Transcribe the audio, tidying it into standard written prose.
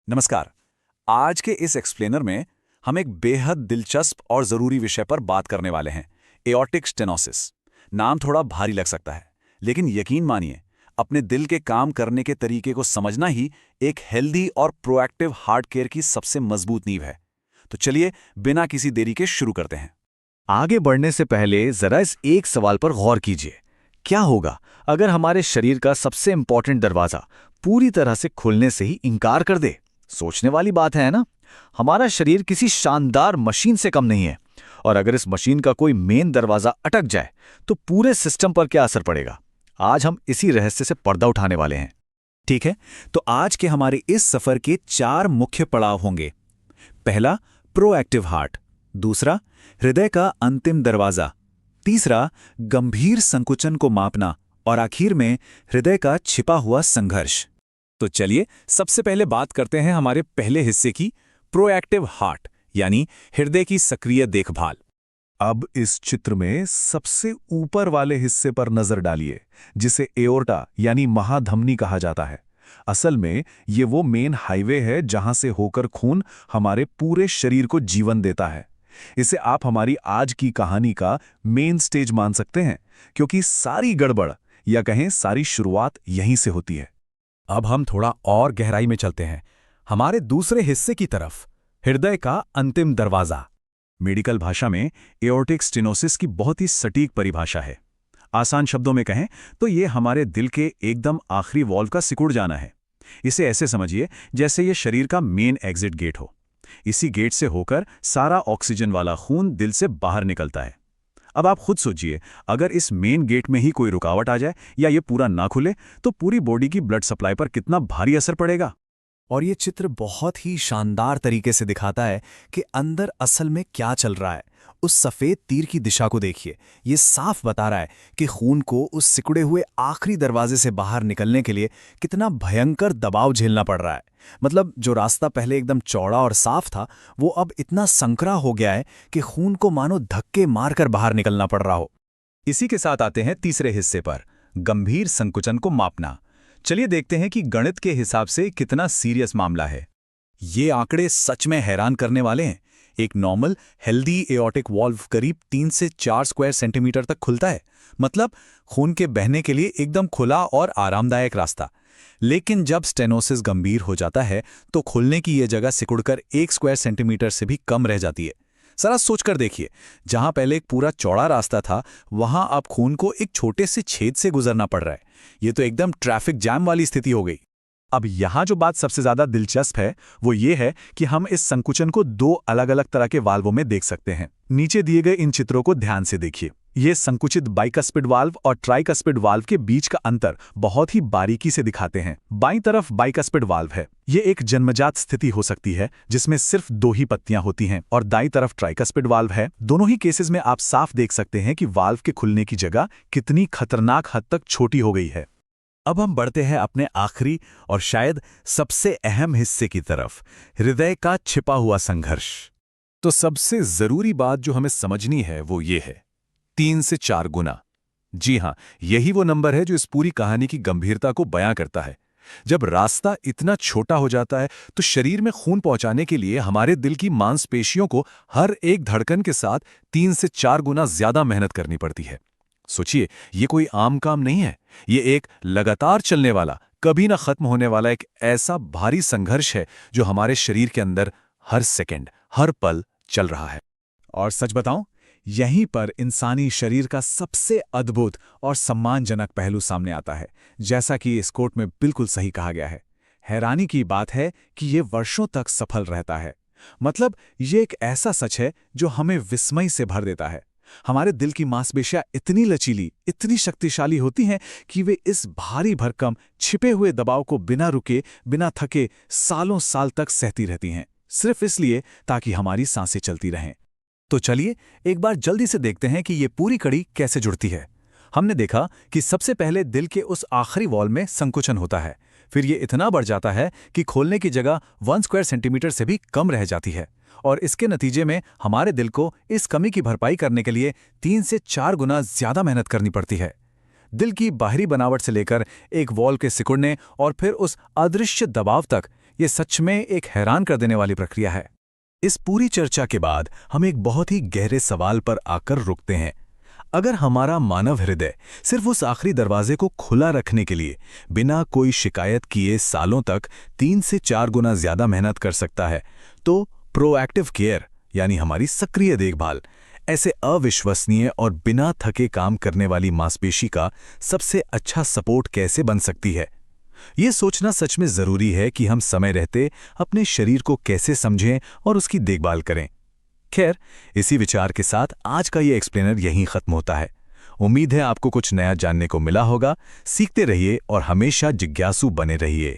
नमस्कार। आज के इस एक्सप्लेनर में हम एक बेहद दिलचस्प और ज़रूरी विषय पर बात करने वाले हैं, एओर्टिक स्टेनोसिस। नाम थोड़ा भारी लग सकता है, लेकिन यकीन मानिए, अपने दिल के काम करने के तरीके को समझना ही एक हेल्दी और प्रोएक्टिव हार्ट केयर की सबसे मजबूत नींव है। तो चलिए, बिना किसी देरी के शुरू करते हैं। आगे बढ़ने से पहले जरा इस एक सवाल पर गौर कीजिए। क्या होगा अगर हमारे शरीर का सबसे इंपॉर्टेंट दरवाजा पूरी तरह से खुलने से ही इनकार कर दे? सोचने वाली बात है ना? हमारा शरीर किसी शानदार मशीन से कम नहीं है, और अगर इस मशीन का कोई मेन दरवाजा अटक जाए तो पूरे सिस्टम पर क्या असर पड़ेगा? आज हम इसी रहस्य से पर्दा उठाने वाले हैं। ठीक है, तो आज के हमारे इस सफर के 4 मुख्य पड़ाव होंगे। पहला, प्रोएक्टिव हार्ट। दूसरा, हृदय का अंतिम दरवाजा। तीसरा, गंभीर संकुचन को मापना। और आखिर में, हृदय का छिपा हुआ संघर्ष। तो चलिए, सबसे पहले बात करते हैं हमारे पहले हिस्से की, प्रोएक्टिव हार्ट, यानी हृदय की सक्रिय देखभाल। अब इस चित्र में सबसे ऊपर वाले हिस्से पर नजर डालिए, जिसे एओर्टा यानी महाधमनी कहा जाता है। असल में ये वो मेन हाईवे है जहां से होकर खून हमारे पूरे शरीर को जीवन देता है। इसे आप हमारी आज की कहानी का मेन स्टेज मान सकते हैं, क्योंकि सारी गड़बड़ या कहें सारी शुरुआत यहीं से होती है। अब हम थोड़ा और गहराई में चलते हैं, हमारे दूसरे हिस्से की तरफ, हृदय का अंतिम दरवाजा। मेडिकल भाषा में एओर्टिक स्टेनोसिस की बहुत ही सटीक परिभाषा है। आसान शब्दों में कहें तो ये हमारे दिल के एकदम आखिरी वॉल्व का सिकुड़ जाना है। इसे ऐसे समझिए जैसे ये शरीर का मेन एग्जिट गेट हो। इसी गेट से होकर सारा ऑक्सीजन वाला खून दिल से बाहर निकलता है। अब आप खुद सोचिए, अगर इस मेन गेट में ही कोई रुकावट आ जाए या ये पूरा ना खुले, तो पूरी बॉडी की ब्लड सप्लाई पर कितना भारी असर पड़ेगा। और ये चित्र बहुत ही शानदार तरीके से दिखाता है कि अंदर असल में क्या चल रहा है। उस सफ़ेद तीर की दिशा को देखिए, ये साफ बता रहा है कि खून को उस सिकुड़े हुए आखिरी दरवाजे से बाहर निकलने के लिए कितना भयंकर दबाव झेलना पड़ रहा है। मतलब जो रास्ता पहले एकदम चौड़ा और साफ था, वो अब इतना संकरा हो गया है कि खून को मानो धक्के मारकर बाहर निकलना पड़ रहा हो। इसी के साथ आते हैं तीसरे हिस्से पर, गंभीर संकुचन को मापना। चलिए देखते हैं कि गणित के हिसाब से कितना सीरियस मामला है। ये आंकड़े सच में हैरान करने वाले हैं। एक नॉर्मल हेल्दी एओर्टिक वॉल्व करीब 3 से 4 स्क्वायर सेंटीमीटर तक खुलता है, मतलब खून के बहने के लिए एकदम खुला और आरामदायक रास्ता। लेकिन जब स्टेनोसिस गंभीर हो जाता है तो खुलने की यह जगह सिकुड़कर 1 स्क्वायर सेंटीमीटर से भी कम रह जाती है। जरा सोचकर देखिए, जहां पहले एक पूरा चौड़ा रास्ता था, वहां अब खून को एक छोटे से छेद से गुजरना पड़ रहा है। ये तो एकदम ट्रैफिक जैम वाली स्थिति हो गई। अब यहाँ जो बात सबसे ज्यादा दिलचस्प है वो ये है कि हम इस संकुचन को 2 अलग-अलग तरह के वाल्वों में देख सकते हैं। नीचे दिए गए इन चित्रों को ध्यान से देखिए। ये संकुचित बाइकस्पिड वाल्व और ट्राइकस्पिड वाल्व के बीच का अंतर बहुत ही बारीकी से दिखाते हैं। बाईं तरफ बाइकस्पिड वाल्व है। ये एक जन्मजात स्थिति हो सकती है जिसमें सिर्फ 2 ही पत्तियां होती हैं, और दाईं तरफ ट्राइकस्पिड वाल्व है। दोनों ही केसेस में आप साफ देख सकते हैं कि वाल्व के खुलने की जगह कितनी खतरनाक हद तक छोटी हो गई है। अब हम बढ़ते हैं अपने आखिरी और शायद सबसे अहम हिस्से की तरफ, हृदय का छिपा हुआ संघर्ष। तो सबसे जरूरी बात जो हमें समझनी है वो ये है, 3 से 4 गुना। जी हां, यही वो नंबर है जो इस पूरी कहानी की गंभीरता को बयां करता है। जब रास्ता इतना छोटा हो जाता है तो शरीर में खून पहुंचाने के लिए हमारे दिल की मांसपेशियों को हर एक धड़कन के साथ 3 से 4 गुना ज्यादा मेहनत करनी पड़ती है। सोचिए, ये कोई आम काम नहीं है। ये एक लगातार चलने वाला, कभी ना खत्म होने वाला एक ऐसा भारी संघर्ष है जो हमारे शरीर के अंदर हर सेकंड, हर पल चल रहा है। और सच बताऊं, यहीं पर इंसानी शरीर का सबसे अद्भुत और सम्मानजनक पहलू सामने आता है, जैसा कि इस कोट में बिल्कुल सही कहा गया है। हैरानी की बात है कि ये वर्षों तक सफल रहता है। मतलब ये एक ऐसा सच है जो हमें विस्मय से भर देता है। हमारे दिल की मांसपेशियां इतनी लचीली, इतनी शक्तिशाली होती हैं कि वे इस भारी भरकम छिपे हुए दबाव को बिना रुके, बिना थके सालों साल तक सहती रहती हैं, सिर्फ इसलिए ताकि हमारी सांसें चलती रहें। तो चलिए एक बार जल्दी से देखते हैं कि ये पूरी कड़ी कैसे जुड़ती है। हमने देखा कि सबसे पहले दिल के उस आखिरी वॉल में संकुचन होता है, फिर ये इतना बढ़ जाता है कि खोलने की जगह 1 स्क्वायर सेंटीमीटर से भी कम रह जाती है, और इसके नतीजे में हमारे दिल को इस कमी की भरपाई करने के लिए 3 से 4 गुना ज्यादा मेहनत करनी पड़ती है। दिल की बाहरी बनावट से लेकर एक वॉल्व के सिकुड़ने और फिर उस अदृश्य दबाव तक, ये सच में एक हैरान कर देने वाली प्रक्रिया है। इस पूरी चर्चा के बाद हम एक बहुत ही गहरे सवाल पर आकर रुकते हैं। अगर हमारा मानव हृदय सिर्फ उस आखिरी दरवाजे को खुला रखने के लिए बिना कोई शिकायत किए सालों तक 3 से 4 गुना ज्यादा मेहनत कर सकता है, तो प्रोएक्टिव केयर यानी हमारी सक्रिय देखभाल ऐसे अविश्वसनीय और बिना थके काम करने वाली मांसपेशी का सबसे अच्छा सपोर्ट कैसे बन सकती है। ये सोचना सच में जरूरी है कि हम समय रहते अपने शरीर को कैसे समझें और उसकी देखभाल करें। खैर, इसी विचार के साथ आज का ये एक्सप्लेनर यहीं खत्म होता है। उम्मीद है आपको कुछ नया जानने को मिला होगा। सीखते रहिए और हमेशा जिज्ञासु बने रहिए।